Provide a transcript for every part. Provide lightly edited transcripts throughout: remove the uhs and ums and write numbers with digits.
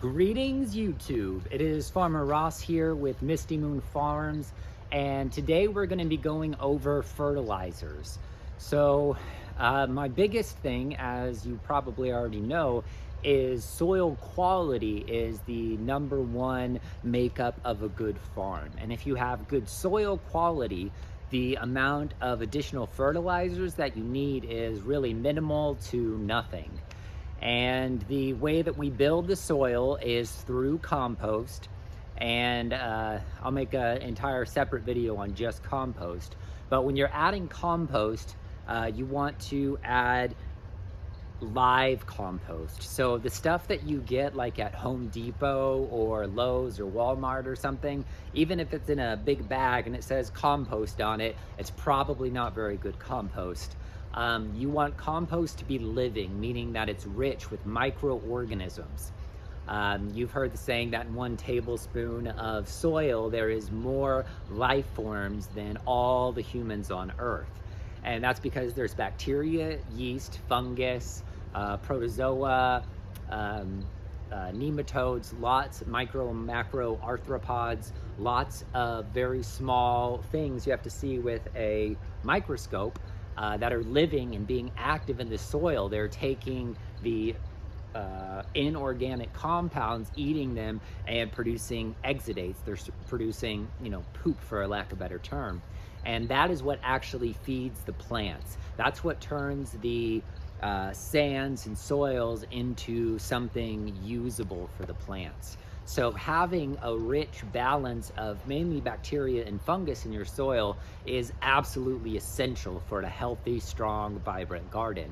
Greetings YouTube, it is Farmer Ross here with Misty Moon Farms, and today we're going to be going over fertilizers. So my biggest thing, as you probably already know, is soil quality is the #1 makeup of a good farm. And if you have good soil quality, the amount of additional fertilizers that you need is really minimal to nothing. And the way that we build the soil is through compost. And I'll make an entire separate video on just compost. But when you're adding compost, you want to add live compost. So the stuff that you get like at Home Depot or Lowe's or Walmart or something, even if it's in a big bag and it says compost on it, it's probably not very good compost. You want compost to be living, meaning that it's rich with microorganisms. You've heard the saying that in 1 tablespoon of soil, there is more life forms than all the humans on Earth. And that's because there's bacteria, yeast, fungus, protozoa, nematodes, lots of micro and macro arthropods, lots of very small things you have to see with a microscope that are living and being active in the soil. They're taking the inorganic compounds, eating them, and producing exudates. They're producing, poop, for a lack of a better term. And that is what actually feeds the plants. That's what turns the sands and soils into something usable for the plants. So having a rich balance of mainly bacteria and fungus in your soil is absolutely essential for a healthy, strong, vibrant garden.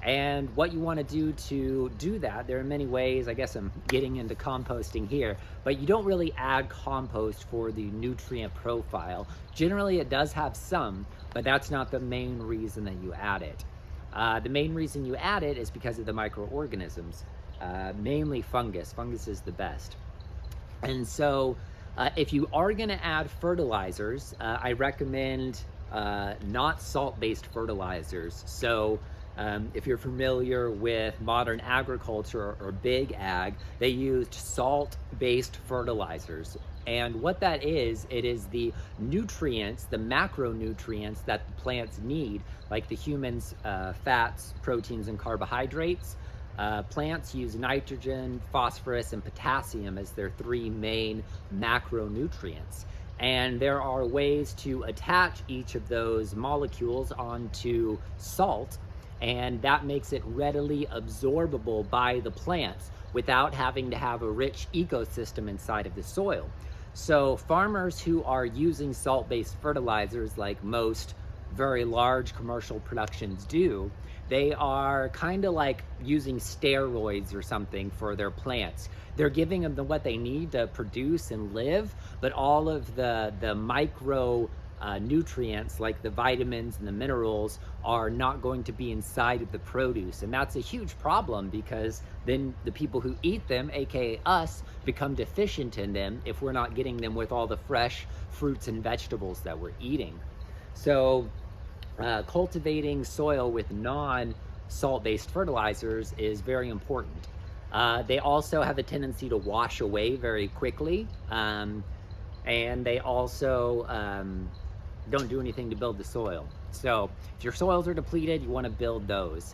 And what you want to do that, there are many ways. I guess I'm getting into composting here, but you don't really add compost for the nutrient profile. Generally it does have some, but that's not the main reason that you add it. The main reason you add it is because of the microorganisms, mainly fungus. Fungus is the best. And so if you are going to add fertilizers, I recommend not salt-based fertilizers. So if you're familiar with modern agriculture or big ag, they used salt-based fertilizers. And what that is, it is the nutrients, the macronutrients that the plants need, like the humans' fats, proteins, and carbohydrates. Plants use nitrogen, phosphorus, and potassium as their 3 main macronutrients. And there are ways to attach each of those molecules onto salt, and that makes it readily absorbable by the plants without having to have a rich ecosystem inside of the soil. So farmers who are using salt-based fertilizers, like most very large commercial productions do, they are kind of like using steroids or something for their plants. They're giving them what they need to produce and live, but all of the micro nutrients, like the vitamins and the minerals, are not going to be inside of the produce. And that's a huge problem, because then the people who eat them, aka us, become deficient in them if we're not getting them with all the fresh fruits and vegetables that we're eating. So cultivating soil with non-salt-based fertilizers is very important. They also have a tendency to wash away very quickly, and they also don't do anything to build the soil. So if your soils are depleted, you want to build those.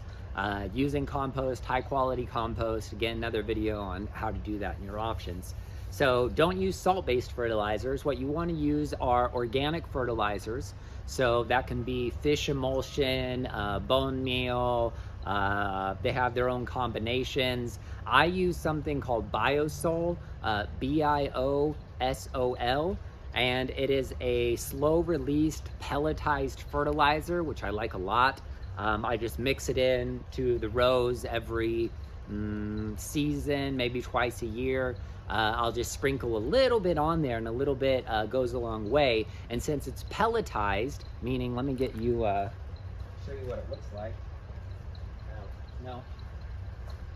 Using compost, high quality compost, again, another video on how to do that and your options. So don't use salt-based fertilizers. What you want to use are organic fertilizers. So that can be fish emulsion, bone meal. They have their own combinations. I use something called Biosol, Biosol, and it is a slow-released pelletized fertilizer, which I like a lot. I just mix it in to the rows every season, maybe twice a year. I'll just sprinkle a little bit on there, and a little bit goes a long way. And since it's pelletized, meaning, let me get you, show you what it looks like. No.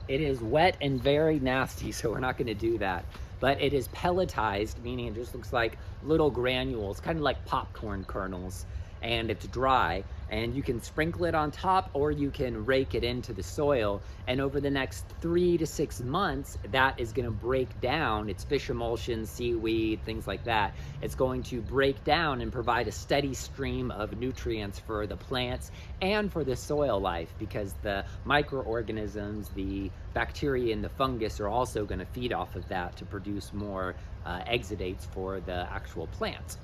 It is wet and very nasty, so we're not going to do that. But it is pelletized, meaning it just looks like little granules, kind of like popcorn kernels, and it's dry. and you can sprinkle it on top or you can rake it into the soil. And over the next 3 to 6 months, that is going to break down. It's fish emulsion, seaweed, things like that. It's going to break down and provide a steady stream of nutrients for the plants and for the soil life, because the microorganisms, the bacteria and the fungus are also going to feed off of that to produce more exudates for the actual plants.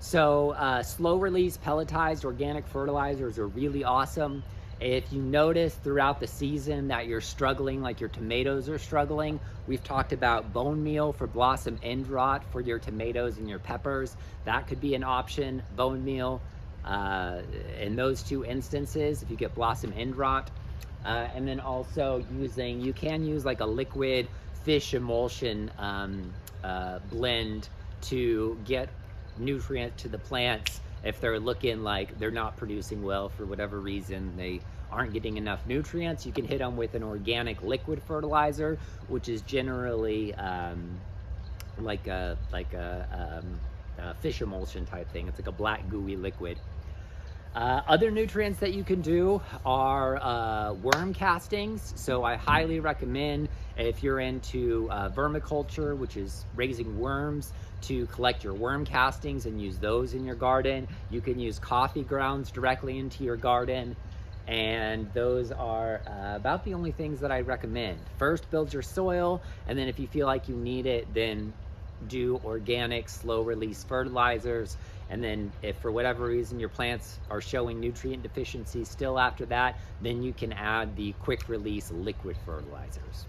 So slow release pelletized organic fertilizers are really awesome. If you notice throughout the season that you're struggling, like your tomatoes are struggling, we've talked about bone meal for blossom end rot for your tomatoes and your peppers. That could be an option, bone meal in those two instances if you get blossom end rot. And then also you can use like a liquid fish emulsion blend to get nutrient to the plants if they're looking like they're not producing well for whatever reason, they aren't getting enough nutrients. You can hit them with an organic liquid fertilizer, which is generally like a fish emulsion type thing. It's like a black gooey liquid. Other nutrients that you can do are worm castings. So I highly recommend, if you're into vermiculture, which is raising worms, to collect your worm castings and use those in your garden. You can use coffee grounds directly into your garden. And those are about the only things that I recommend. First, build your soil, and then if you feel like you need it, then do organic slow release fertilizers. And then if for whatever reason your plants are showing nutrient deficiency still after that, then you can add the quick release liquid fertilizers.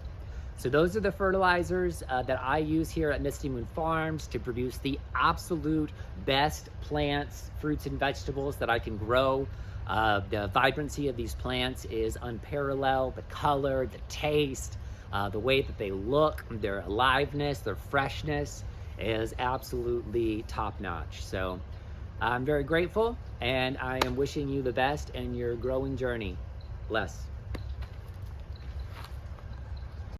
So those are the fertilizers that I use here at Misty Moon Farms to produce the absolute best plants, fruits and vegetables that I can grow. The vibrancy of these plants is unparalleled. The color, the taste, the way that they look, their aliveness, their freshness is absolutely top notch. So I'm very grateful, and I am wishing you the best in your growing journey. Bless.